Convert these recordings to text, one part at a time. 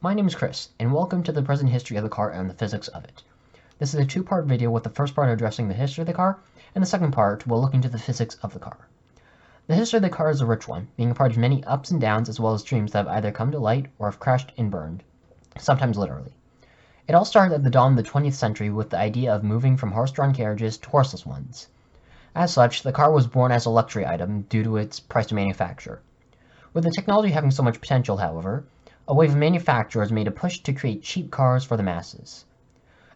My name is Chris, and welcome to the present history of the car and the physics of it. This is a two-part video with the first part addressing the history of the car, and the second part will look into the physics of the car. The history of the car is a rich one, being a part of many ups and downs as well as dreams that have either come to light or have crashed and burned, sometimes literally. It all started at the dawn of the 20th century with the idea of moving from horse-drawn carriages to horseless ones. As such, the car was born as a luxury item due to its price to manufacture. With the technology having so much potential, however, a wave of manufacturers made a push to create cheap cars for the masses.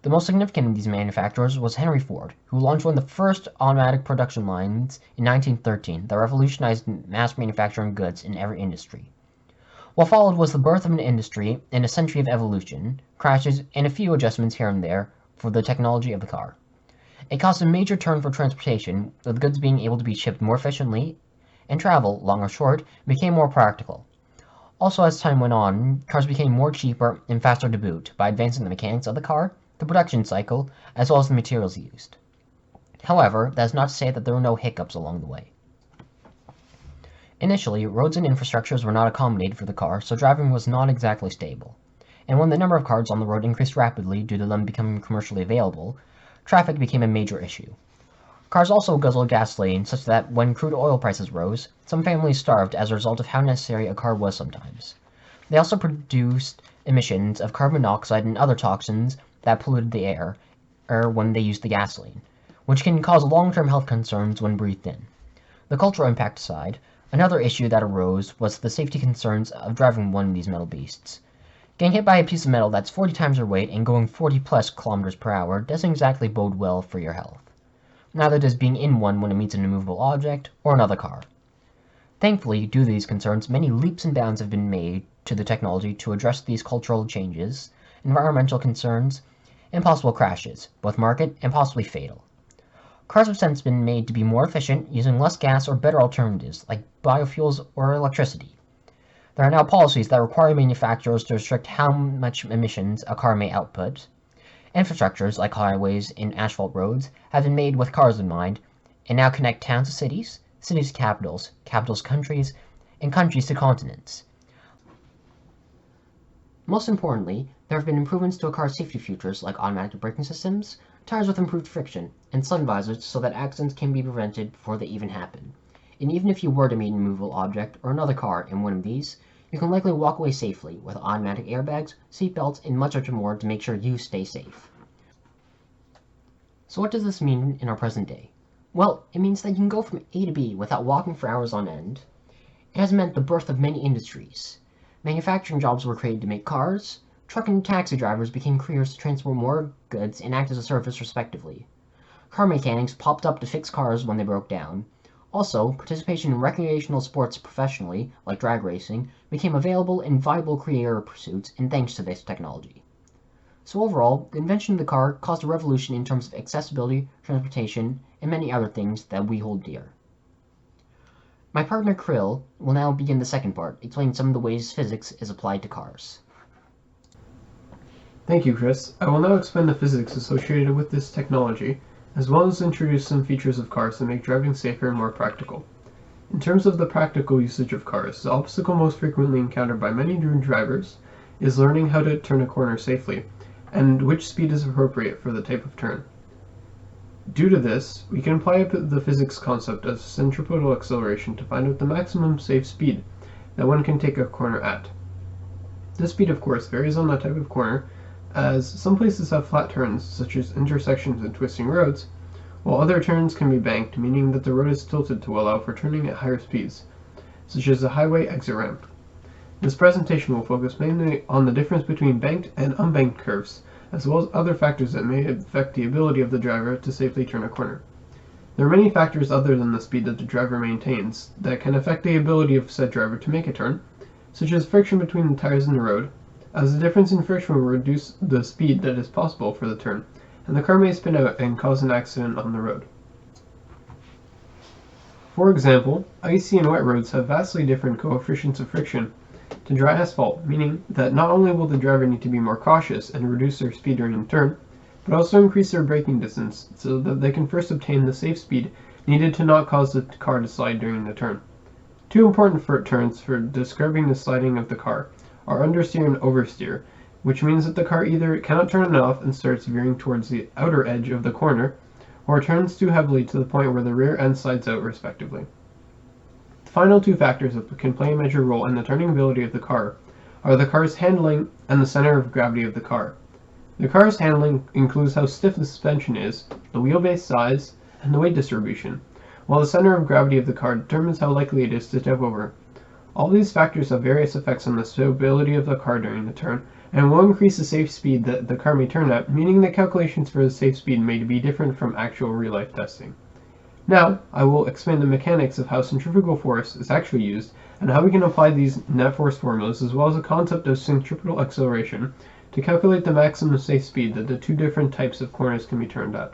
The most significant of these manufacturers was Henry Ford, who launched one of the first automatic production lines in 1913 that revolutionized mass manufacturing goods in every industry. What followed was the birth of an industry and a century of evolution, crashes, and a few adjustments here and there for the technology of the car. It caused a major turn for transportation, with goods being able to be shipped more efficiently, and travel, long or short, became more practical. Also, as time went on, cars became more cheaper and faster to boot by advancing the mechanics of the car, the production cycle, as well as the materials used. However, that is not to say that there were no hiccups along the way. Initially, roads and infrastructures were not accommodated for the car, so driving was not exactly stable. And when the number of cars on the road increased rapidly due to them becoming commercially available, traffic became a major issue. Cars also guzzled gasoline, such that when crude oil prices rose, some families starved as a result of how necessary a car was sometimes. They also produced emissions of carbon monoxide and other toxins that polluted the air when they used the gasoline, which can cause long-term health concerns when breathed in. The cultural impact aside, another issue that arose was the safety concerns of driving one of these metal beasts. Getting hit by a piece of metal that's 40 times your weight and going 40 plus kilometers per hour doesn't exactly bode well for your health. Neither does being in one when it meets an immovable object or another car. Thankfully, due to these concerns, many leaps and bounds have been made to the technology to address these cultural changes, environmental concerns, and possible crashes, both market and possibly fatal. Cars have since been made to be more efficient, using less gas or better alternatives like biofuels or electricity. There are now policies that require manufacturers to restrict how much emissions a car may output. Infrastructures like highways and asphalt roads have been made with cars in mind, and now connect towns to cities, cities to capitals, capitals to countries, and countries to continents. Most importantly, there have been improvements to a car's safety features like automatic braking systems, tires with improved friction, and sun visors so that accidents can be prevented before they even happen. And even if you were to meet an immovable object or another car in one of these, you can likely walk away safely with automatic airbags, seatbelts, and much more to make sure you stay safe. So what does this mean in our present day? Well, it means that you can go from A to B without walking for hours on end. It has meant the birth of many industries. Manufacturing jobs were created to make cars, truck and taxi drivers became careers to transport more goods and act as a service respectively. Car mechanics popped up to fix cars when they broke down. Also, participation in recreational sports professionally, like drag racing, became available and viable career pursuits in thanks to this technology. So overall, the invention of the car caused a revolution in terms of accessibility, transportation, and many other things that we hold dear. My partner Krill will now begin the second part, explaining some of the ways physics is applied to cars. Thank you, Chris. I will now explain the physics associated with this technology, as well as introduce some features of cars that make driving safer and more practical. In terms of the practical usage of cars, the obstacle most frequently encountered by many new drivers is learning how to turn a corner safely, and which speed is appropriate for the type of turn. Due to this, we can apply the physics concept of centripetal acceleration to find out the maximum safe speed that one can take a corner at. This speed, of course, varies on the type of corner, as some places have flat turns, such as intersections and twisting roads, while other turns can be banked, meaning that the road is tilted to allow for turning at higher speeds, such as a highway exit ramp. This presentation will focus mainly on the difference between banked and unbanked curves, as well as other factors that may affect the ability of the driver to safely turn a corner. There are many factors other than the speed that the driver maintains that can affect the ability of said driver to make a turn, such as friction between the tires and the road, as the difference in friction will reduce the speed that is possible for the turn, and the car may spin out and cause an accident on the road. For example, icy and wet roads have vastly different coefficients of friction to dry asphalt, meaning that not only will the driver need to be more cautious and reduce their speed during a turn, but also increase their braking distance so that they can first obtain the safe speed needed to not cause the car to slide during the turn. Two important turns for describing the sliding of the car are understeer and oversteer, which means that the car either cannot turn enough and starts veering towards the outer edge of the corner, or turns too heavily to the point where the rear end slides out respectively. The final two factors that can play a major role in the turning ability of the car are the car's handling and the center of gravity of the car. The car's handling includes how stiff the suspension is, the wheelbase size, and the weight distribution, while the center of gravity of the car determines how likely it is to tip over. All these factors have various effects on the stability of the car during the turn, and will increase the safe speed that the car may turn at, meaning the calculations for the safe speed may be different from actual real-life testing. Now, I will explain the mechanics of how centrifugal force is actually used, and how we can apply these net force formulas, as well as the concept of centripetal acceleration, to calculate the maximum safe speed that the two different types of corners can be turned at.